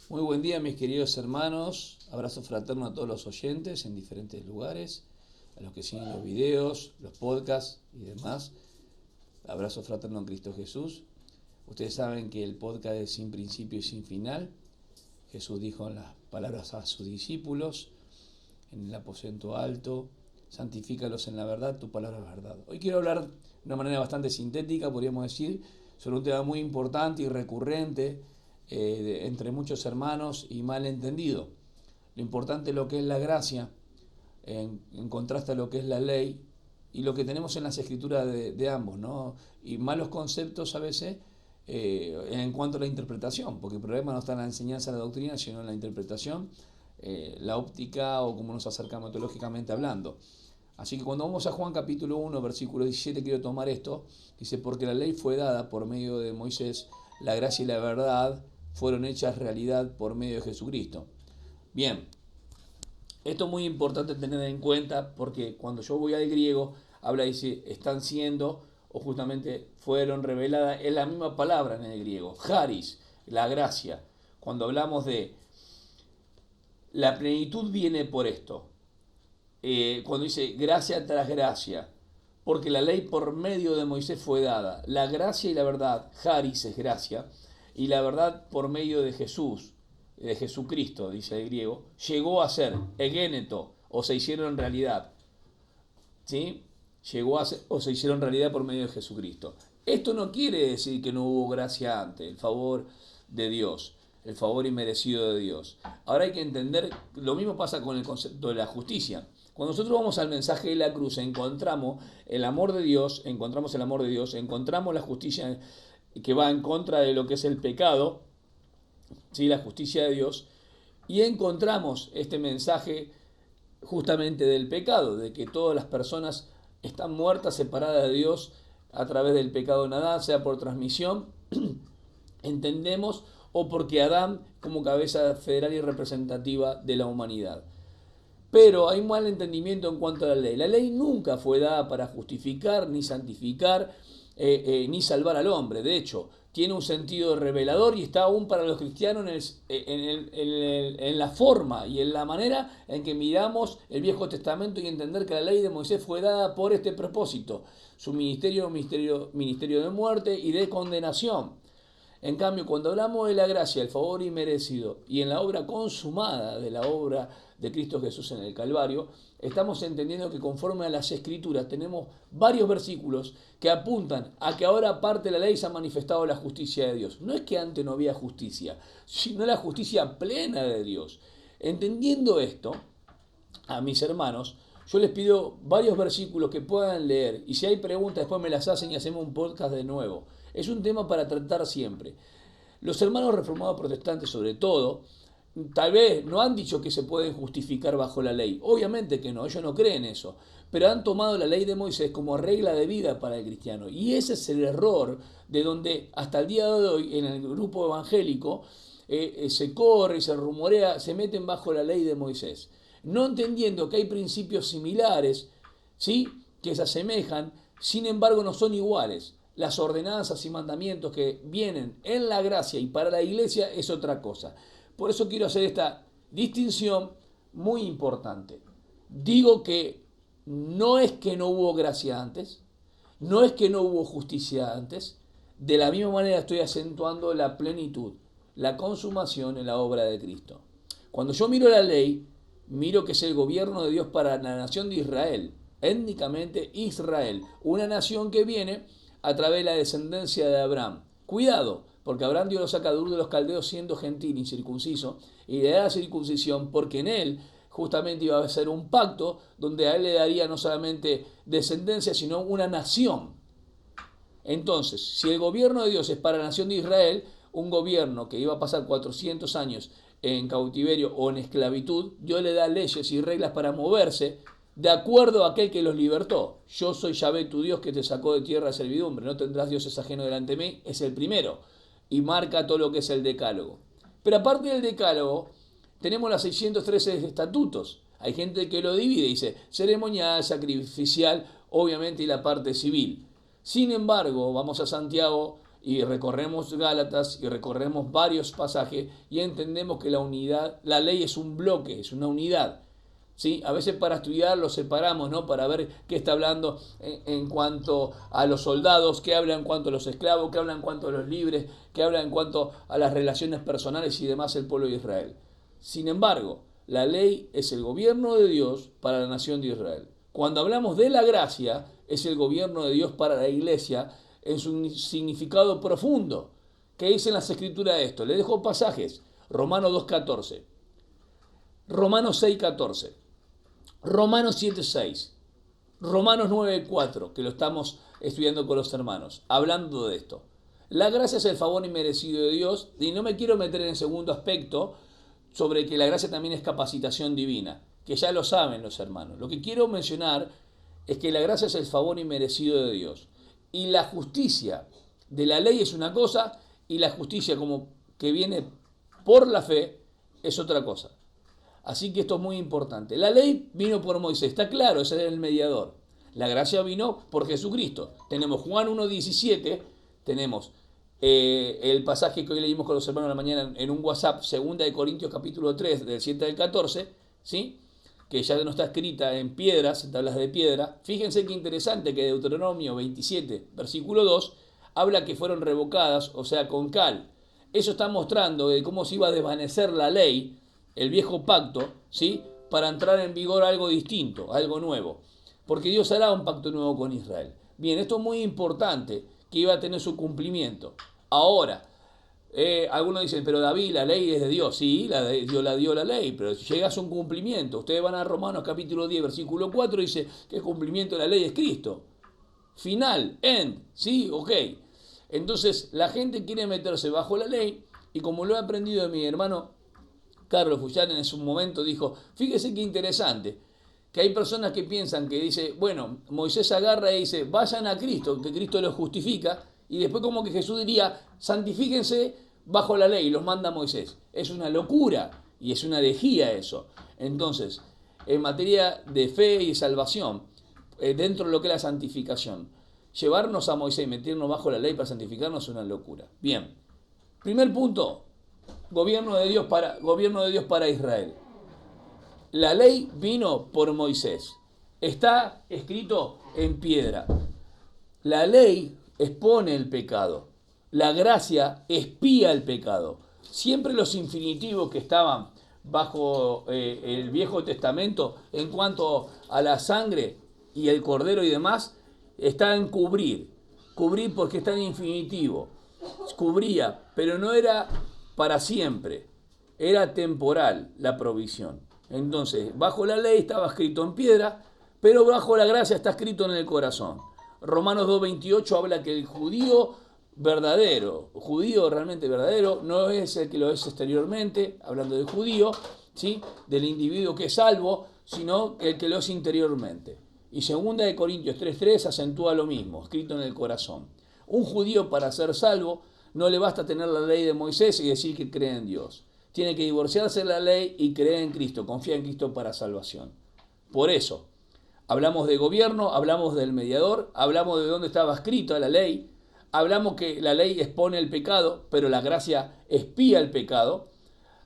Muy buen día, mis queridos hermanos. Abrazo fraterno a todos los oyentes en diferentes lugares, a los que siguen los videos, los podcasts y demás. Abrazo fraterno en Cristo Jesús. Ustedes saben que el podcast es sin principio y sin final. Jesús dijo en las palabras a sus discípulos en el aposento alto: santifícalos en la verdad, tu palabra es verdad. Hoy quiero hablar de una manera bastante sintética, podríamos decir, sobre un tema muy importante y recurrente entre muchos hermanos y mal entendido. Lo importante es lo que es la gracia, en contraste a lo que es la ley y lo que tenemos en las escrituras de ambos, ¿no? Y malos conceptos a veces en cuanto a la interpretación, porque el problema no está en la enseñanza de la doctrina, sino en la interpretación, la óptica o cómo nos acercamos teológicamente hablando. Así que cuando vamos a Juan capítulo 1, versículo 17, quiero tomar esto. Dice: porque la ley fue dada por medio de Moisés, la gracia y la verdad fueron hechas realidad por medio de Jesucristo. Bien, esto es muy importante tener en cuenta, porque cuando yo voy al griego, habla y dice están siendo, o justamente fueron reveladas, es la misma palabra en el griego, charis, la gracia. Cuando hablamos de la plenitud viene por esto, cuando dice gracia tras gracia, porque la ley por medio de Moisés fue dada, la gracia y la verdad, charis es gracia, y la verdad por medio de Jesús, de Jesucristo, dice el griego, llegó a ser egéneto, o se hicieron realidad. ¿Sí? Llegó a ser, o se hicieron realidad por medio de Jesucristo. Esto no quiere decir que no hubo gracia antes, el favor de Dios, el favor inmerecido de Dios. Ahora hay que entender, lo mismo pasa con el concepto de la justicia. Cuando nosotros vamos al mensaje de la cruz, encontramos el amor de Dios, encontramos la justicia que va en contra de lo que es el pecado, ¿sí? La justicia de Dios, y encontramos este mensaje justamente del pecado, de que todas las personas están muertas, separadas de Dios a través del pecado en Adán, sea por transmisión, entendemos, o porque Adán como cabeza federal y representativa de la humanidad. Pero hay un mal entendimiento en cuanto a la ley. La ley nunca fue dada para justificar, ni santificar, ni salvar al hombre. De hecho, tiene un sentido revelador y está aún para los cristianos en la forma y en la manera en que miramos el Viejo Testamento, y entender que la ley de Moisés fue dada por este propósito. Su ministerio de muerte y de condenación. En cambio, cuando hablamos de la gracia, el favor inmerecido y en la obra consumada de la obra de Cristo Jesús en el Calvario, estamos entendiendo que conforme a las Escrituras tenemos varios versículos que apuntan a que ahora aparte de la ley se ha manifestado la justicia de Dios. No es que antes no había justicia, sino la justicia plena de Dios. Entendiendo esto, a mis hermanos, yo les pido varios versículos que puedan leer, y si hay preguntas después me las hacen y hacemos un podcast de nuevo. Es un tema para tratar siempre. Los hermanos reformados protestantes, sobre todo, tal vez no han dicho que se pueden justificar bajo la ley. Obviamente que no, ellos no creen eso. Pero han tomado la ley de Moisés como regla de vida para el cristiano. Y ese es el error de donde hasta el día de hoy en el grupo evangélico se corre y se rumorea, se meten bajo la ley de Moisés, no entendiendo que hay principios similares, ¿sí?, que se asemejan, sin embargo no son iguales. Las ordenanzas y mandamientos que vienen en la gracia y para la iglesia es otra cosa. Por eso quiero hacer esta distinción muy importante. Digo que no es que no hubo gracia antes, no es que no hubo justicia antes, de la misma manera estoy acentuando la plenitud, la consumación en la obra de Cristo. Cuando yo miro la ley, miro que es el gobierno de Dios para la nación de Israel, étnicamente Israel, una nación que viene a través de la descendencia de Abraham. Cuidado, porque Abraham Dios lo saca de Ur de los Caldeos siendo gentil, incircunciso, y le da la circuncisión porque en él justamente iba a ser un pacto donde a él le daría no solamente descendencia, sino una nación. Entonces, si el gobierno de Dios es para la nación de Israel, un gobierno que iba a pasar 400 años en cautiverio o en esclavitud, Dios le da leyes y reglas para moverse de acuerdo a aquel que los libertó. Yo soy Yahvé tu Dios que te sacó de tierra de servidumbre, no tendrás dioses ajenos delante de mí, es el primero, y marca todo lo que es el decálogo. Pero aparte del decálogo, tenemos las 613 estatutos. Hay gente que lo divide, dice ceremonial, sacrificial, obviamente, y la parte civil. Sin embargo, vamos a Santiago y recorremos Gálatas y recorremos varios pasajes y entendemos que la ley es un bloque, es una unidad. ¿Sí? A veces para estudiar lo separamos, ¿no? Para ver qué está hablando en cuanto a los soldados, qué habla en cuanto a los esclavos, qué habla en cuanto a los libres, qué habla en cuanto a las relaciones personales y demás el pueblo de Israel. Sin embargo, la ley es el gobierno de Dios para la nación de Israel. Cuando hablamos de la gracia, es el gobierno de Dios para la iglesia en su significado profundo. ¿Qué dicen las escrituras de esto? Le dejo pasajes. Romanos 2.14, Romanos 6.14, Romanos 7.6, Romanos 9.4, que lo estamos estudiando con los hermanos, hablando de esto. La gracia es el favor inmerecido de Dios, y no me quiero meter en el segundo aspecto sobre que la gracia también es capacitación divina, que ya lo saben los hermanos. Lo que quiero mencionar es que la gracia es el favor inmerecido de Dios, y la justicia de la ley es una cosa, y la justicia como que viene por la fe es otra cosa. Así que esto es muy importante. La ley vino por Moisés, está claro, ese era el mediador. La gracia vino por Jesucristo. Tenemos Juan 1.17, tenemos el pasaje que hoy leímos con los hermanos de la mañana en un WhatsApp, 2 de Corintios capítulo 3, del 7 al 14, ¿sí? Que ya no está escrita en piedras, en tablas de piedra. Fíjense qué interesante que Deuteronomio 27, versículo 2, habla que fueron revocadas, o sea, con cal. Eso está mostrando de cómo se iba a desvanecer la ley, el viejo pacto, ¿sí? Para entrar en vigor algo distinto, algo nuevo. Porque Dios hará un pacto nuevo con Israel. Bien, esto es muy importante, que iba a tener su cumplimiento. Ahora, algunos dicen, pero David, la ley es de Dios. Sí, Dios la dio la ley, pero si llegas a un cumplimiento, ustedes van a Romanos capítulo 10, versículo 4, dice que el cumplimiento de la ley es Cristo. Final, end, ¿sí? Ok. Entonces, la gente quiere meterse bajo la ley, y como lo he aprendido de mi hermano Carlos Fullán en su momento dijo, fíjese qué interesante, que hay personas que piensan que dice, bueno, Moisés agarra y dice, vayan a Cristo, que Cristo los justifica, y después como que Jesús diría, santifíquense bajo la ley, y los manda Moisés. Es una locura, y es una herejía eso. Entonces, en materia de fe y salvación, dentro de lo que es la santificación, llevarnos a Moisés y meternos bajo la ley para santificarnos es una locura. Bien, primer punto, gobierno de Dios para Israel. La ley vino por Moisés. Está escrito en piedra. La ley expone el pecado. La gracia expía el pecado. Siempre los infinitivos que estaban bajo el Viejo Testamento en cuanto a la sangre y el cordero y demás, está en cubrir. Cubrir porque está en infinitivo. Cubría, pero no era para siempre, era temporal la provisión. Entonces, bajo la ley estaba escrito en piedra, pero bajo la gracia está escrito en el corazón. Romanos 2.28 habla que el judío realmente verdadero, no es el que lo es exteriormente, hablando del judío, ¿sí? Del individuo que es salvo, sino el que lo es interiormente. Y 2 de Corintios 3.3 acentúa lo mismo, escrito en el corazón. Un judío para ser salvo no le basta tener la ley de Moisés y decir que cree en Dios. Tiene que divorciarse de la ley y creer en Cristo, confiar en Cristo para salvación. Por eso, hablamos de gobierno, hablamos del mediador, hablamos de dónde estaba escrita la ley, hablamos que la ley expone el pecado, pero la gracia expía el pecado.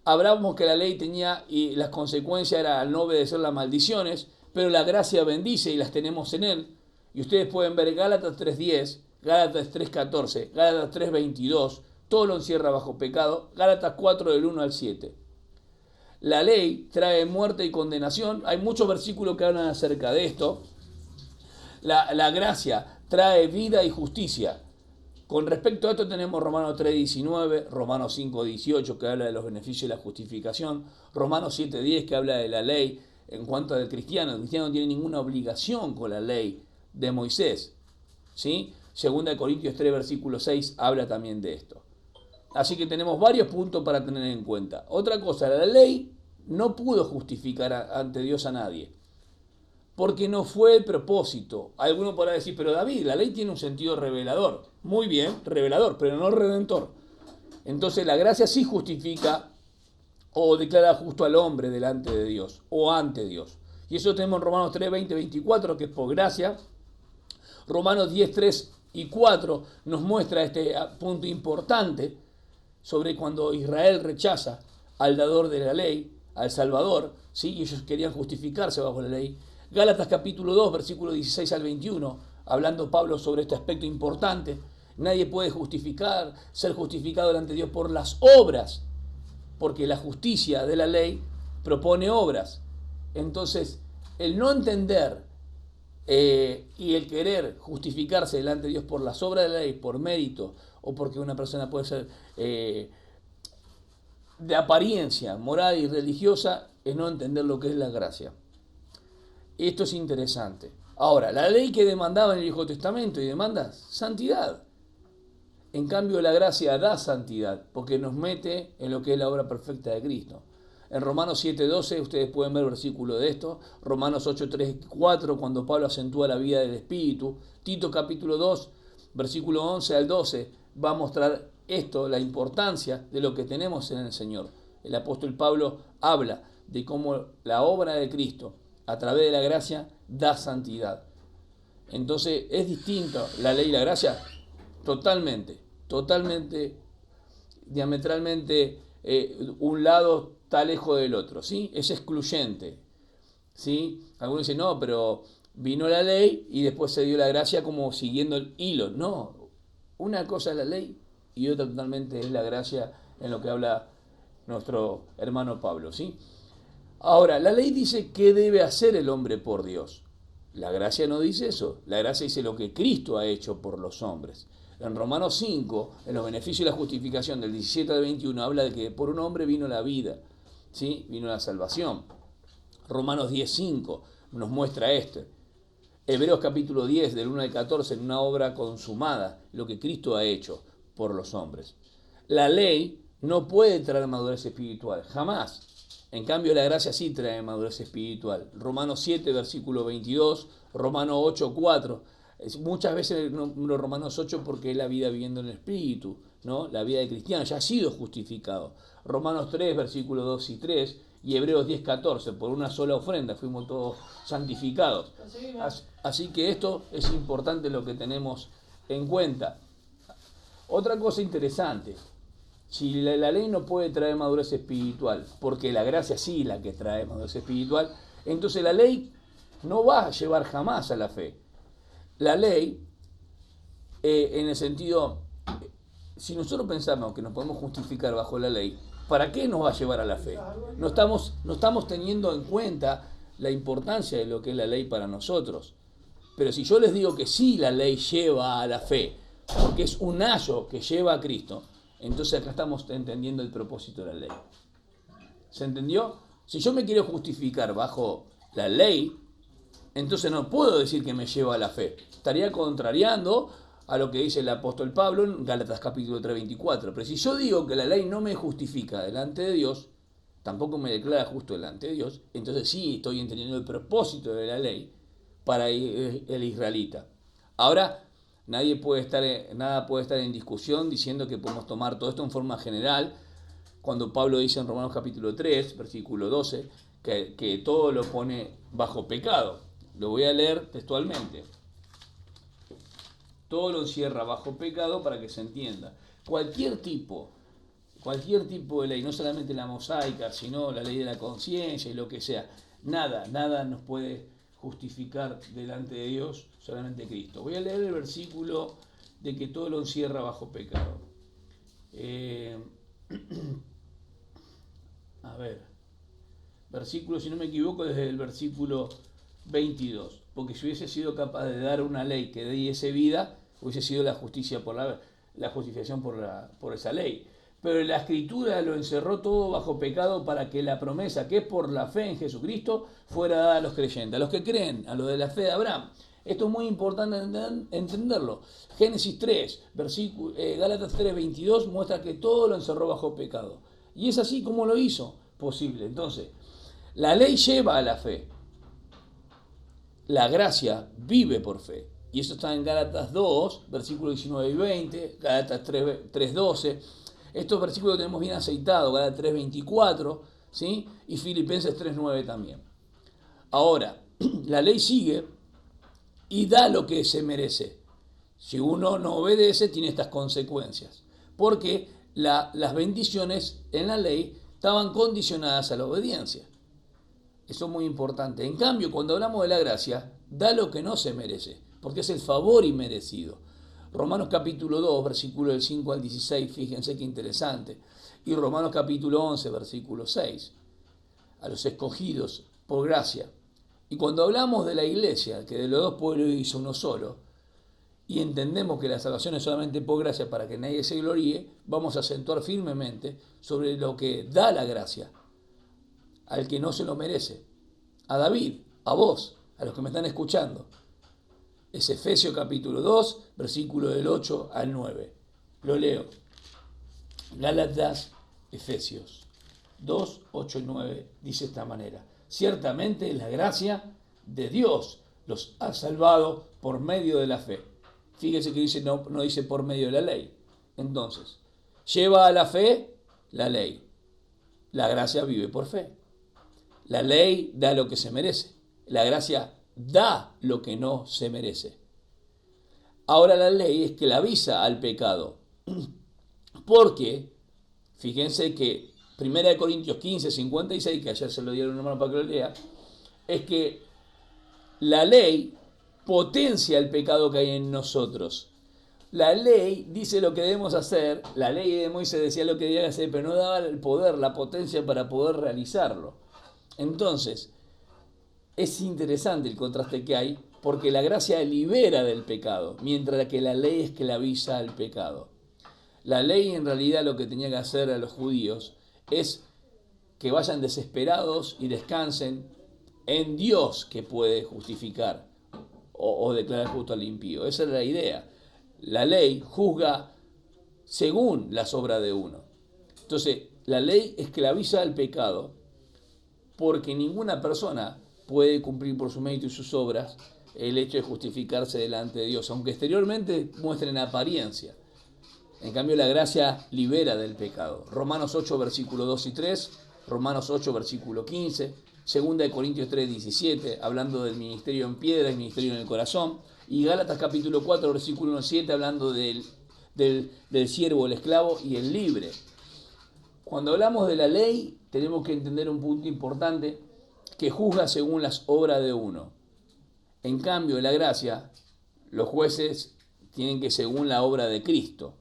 Hablamos que la ley tenía y las consecuencias era al no obedecer las maldiciones, pero la gracia bendice y las tenemos en él. Y ustedes pueden ver Gálatas 3.10, Gálatas 3.14, Gálatas 3.22, todo lo encierra bajo pecado, Gálatas 4 del 1 al 7. La ley trae muerte y condenación, hay muchos versículos que hablan acerca de esto. La gracia trae vida y justicia. Con respecto a esto tenemos Romanos 3.19, Romanos 5.18 que habla de los beneficios de la justificación, Romanos 7.10 que habla de la ley en cuanto al cristiano. El cristiano no tiene ninguna obligación con la ley de Moisés, ¿sí? 2 Corintios 3, versículo 6, habla también de esto. Así que tenemos varios puntos para tener en cuenta. Otra cosa, la ley no pudo justificar ante Dios a nadie, porque no fue el propósito. Alguno podrá decir, pero David, la ley tiene un sentido revelador. Muy bien, revelador, pero no redentor. Entonces la gracia sí justifica o declara justo al hombre delante de Dios o ante Dios. Y eso tenemos en Romanos 3, 20, 24, que es por gracia. Romanos 10, 3 y 4 nos muestra este punto importante sobre cuando Israel rechaza al dador de la ley, al Salvador, ¿sí? Y ellos querían justificarse bajo la ley. Gálatas capítulo 2, versículo 16 al 21, hablando Pablo sobre este aspecto importante. Nadie puede ser justificado delante de Dios por las obras, porque la justicia de la ley propone obras. Entonces, el no entender y el querer justificarse delante de Dios por las obras de la ley, por mérito, o porque una persona puede ser de apariencia moral y religiosa, es no entender lo que es la gracia. Esto es interesante. Ahora, la ley que demandaba en el Viejo Testamento y demanda santidad. En cambio, la gracia da santidad, porque nos mete en lo que es la obra perfecta de Cristo. En Romanos 7:12, ustedes pueden ver el versículo de esto. Romanos 8:3-4, cuando Pablo acentúa la vida del Espíritu. Tito capítulo 2, versículo 11 al 12, va a mostrar esto, la importancia de lo que tenemos en el Señor. El apóstol Pablo habla de cómo la obra de Cristo, a través de la gracia, da santidad. Entonces, ¿es distinto la ley y la gracia? Totalmente, diametralmente, un lado está lejos del otro, ¿sí? Es excluyente, ¿sí? Algunos dicen, no, pero vino la ley y después se dio la gracia como siguiendo el hilo. No, una cosa es la ley y otra totalmente es la gracia, en lo que habla nuestro hermano Pablo, ¿sí? Ahora, la ley dice qué debe hacer el hombre por Dios. La gracia no dice eso. La gracia dice lo que Cristo ha hecho por los hombres. En Romanos 5, en los beneficios de la justificación del 17 al 21, habla de que por un hombre vino la vida, ¿sí? Vino la salvación. Romanos 10:5 nos muestra esto. Hebreos capítulo 10, del 1 al 14, en una obra consumada, lo que Cristo ha hecho por los hombres. La ley no puede traer madurez espiritual, jamás. En cambio, la gracia sí trae madurez espiritual. Romanos 7, versículo 22, Romanos 8, 4. Muchas veces nombro Romanos 8 porque es la vida viviendo en el Espíritu, ¿no? La vida de cristiano, ya ha sido justificado. Romanos 3, versículos 2 y 3, y Hebreos 10, 14, por una sola ofrenda fuimos todos santificados. Así que esto es importante lo que tenemos en cuenta. Otra cosa interesante, si la ley no puede traer madurez espiritual, porque la gracia sí la que trae madurez espiritual, entonces la ley no va a llevar jamás a la fe. La ley, en el sentido, si nosotros pensamos que nos podemos justificar bajo la ley, ¿para qué nos va a llevar a la fe? No estamos teniendo en cuenta la importancia de lo que es la ley para nosotros. Pero si yo les digo que sí la ley lleva a la fe, porque es un ayo que lleva a Cristo, entonces acá estamos entendiendo el propósito de la ley. ¿Se entendió? Si yo me quiero justificar bajo la ley, entonces no puedo decir que me lleva a la fe. Estaría contrariando a lo que dice el apóstol Pablo en Gálatas capítulo 3, 24. Pero si yo digo que la ley no me justifica delante de Dios, tampoco me declara justo delante de Dios, entonces sí estoy entendiendo el propósito de la ley para el israelita. Ahora, nada puede estar en discusión diciendo que podemos tomar todo esto en forma general, cuando Pablo dice en Romanos capítulo 3, versículo 12, que todo lo pone bajo pecado. Lo voy a leer textualmente. Todo lo encierra bajo pecado para que se entienda. Cualquier tipo de ley, no solamente la mosaica, sino la ley de la conciencia y lo que sea, nada nos puede justificar delante de Dios, solamente Cristo. Voy a leer el versículo de que todo lo encierra bajo pecado. A ver, versículo, si no me equivoco, desde el versículo 22, porque si hubiese sido capaz de dar una ley que diese vida, hubiese sido la justicia la justificación por esa ley. Pero la Escritura lo encerró todo bajo pecado para que la promesa, que es por la fe en Jesucristo, fuera dada a los creyentes, a los que creen, a los de la fe de Abraham. Esto es muy importante entenderlo. Génesis 3, Gálatas 3, 22 muestra que todo lo encerró bajo pecado. Y es así como lo hizo posible. Entonces, la ley lleva a la fe. La gracia vive por fe. Y eso está en Gálatas 2, versículos 19 y 20, Gálatas 3, 12. Estos versículos tenemos bien aceitados, Gálatas 3, 24, ¿sí? Y Filipenses 3, 9 también. Ahora, la ley sigue y da lo que se merece. Si uno no obedece, tiene estas consecuencias. Porque las bendiciones en la ley estaban condicionadas a la obediencia. Eso es muy importante. En cambio, cuando hablamos de la gracia, da lo que no se merece, porque es el favor inmerecido. Romanos capítulo 2, versículo del 5 al 16, fíjense qué interesante. Y Romanos capítulo 11, versículo 6, a los escogidos por gracia. Y cuando hablamos de la iglesia, que de los dos pueblos hizo uno solo, y entendemos que la salvación es solamente por gracia para que nadie se gloríe, vamos a acentuar firmemente sobre lo que da la gracia al que no se lo merece. A David, a vos, a los que me están escuchando. Es Efesios capítulo 2, versículo del 8 al 9. Lo leo. Gálatas, Efesios 2, 8 y 9 dice de esta manera. Ciertamente la gracia de Dios los ha salvado por medio de la fe. Fíjese que dice, no dice por medio de la ley. Entonces, lleva a la fe la ley. La gracia vive por fe. La ley da lo que se merece. La gracia da lo que no se merece. Ahora la ley es que la avisa al pecado. Porque, fíjense que 1 Corintios 15, 56, que ayer se lo dieron a un hermano para que lo lea, es que la ley potencia el pecado que hay en nosotros. La ley dice lo que debemos hacer, la ley de Moisés decía lo que debía hacer, pero no daba el poder, la potencia para poder realizarlo. Entonces, es interesante el contraste que hay, porque la gracia libera del pecado, mientras que la ley es que la avisa al pecado. La ley en realidad lo que tenía que hacer a los judíos es que vayan desesperados y descansen en Dios, que puede justificar o declarar justo al impío. Esa es la idea. La ley juzga según las obras de uno. Entonces, la ley esclaviza al pecado porque ninguna persona puede cumplir por su mérito y sus obras el hecho de justificarse delante de Dios, aunque exteriormente muestren apariencia. En cambio, la gracia libera del pecado. Romanos 8, versículo 2 y 3, Romanos 8, versículo 15, 2 Corintios 3, 17, hablando del ministerio en piedra y ministerio en el corazón, y Gálatas capítulo 4, versículo 1 y 7, hablando del siervo, el esclavo y el libre. Cuando hablamos de la ley, tenemos que entender un punto importante, que juzga según las obras de uno. En cambio, la gracia, los jueces tienen que según la obra de Cristo.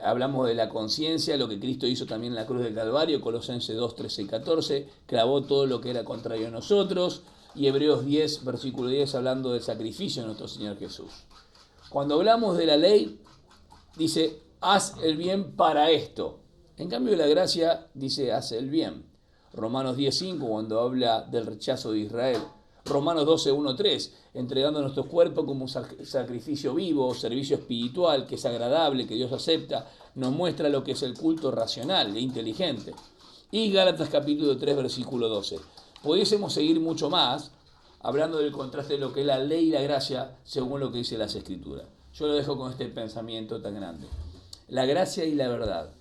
Hablamos de la conciencia, lo que Cristo hizo también en la cruz del Calvario, Colosenses 2, 13 y 14, clavó todo lo que era contrario a nosotros, y Hebreos 10, versículo 10, hablando del sacrificio de nuestro Señor Jesús. Cuando hablamos de la ley, dice, haz el bien para esto. En cambio, la gracia dice, haz el bien. Romanos 10, 5, cuando habla del rechazo de Israel. Romanos 12, 1, 3, entregando nuestro cuerpo como un sacrificio vivo, servicio espiritual, que es agradable, que Dios acepta, nos muestra lo que es el culto racional e inteligente. Y Gálatas capítulo 3, versículo 12. Pudiésemos seguir mucho más, hablando del contraste de lo que es la ley y la gracia, según lo que dice las Escrituras. Yo lo dejo con este pensamiento tan grande. La gracia y la verdad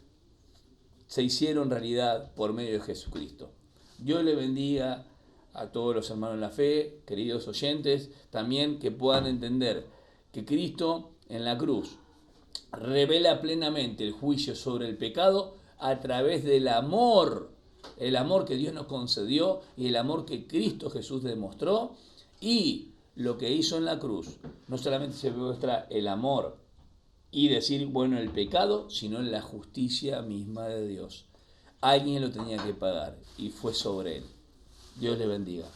se hicieron realidad por medio de Jesucristo. Dios le bendiga a todos los hermanos en la fe, queridos oyentes, también que puedan entender que Cristo en la cruz revela plenamente el juicio sobre el pecado a través del amor, el amor que Dios nos concedió y el amor que Cristo Jesús demostró, y lo que hizo en la cruz. No solamente se muestra el amor y decir, bueno, el pecado, sino en la justicia misma de Dios. Alguien lo tenía que pagar y fue sobre él. Dios le bendiga.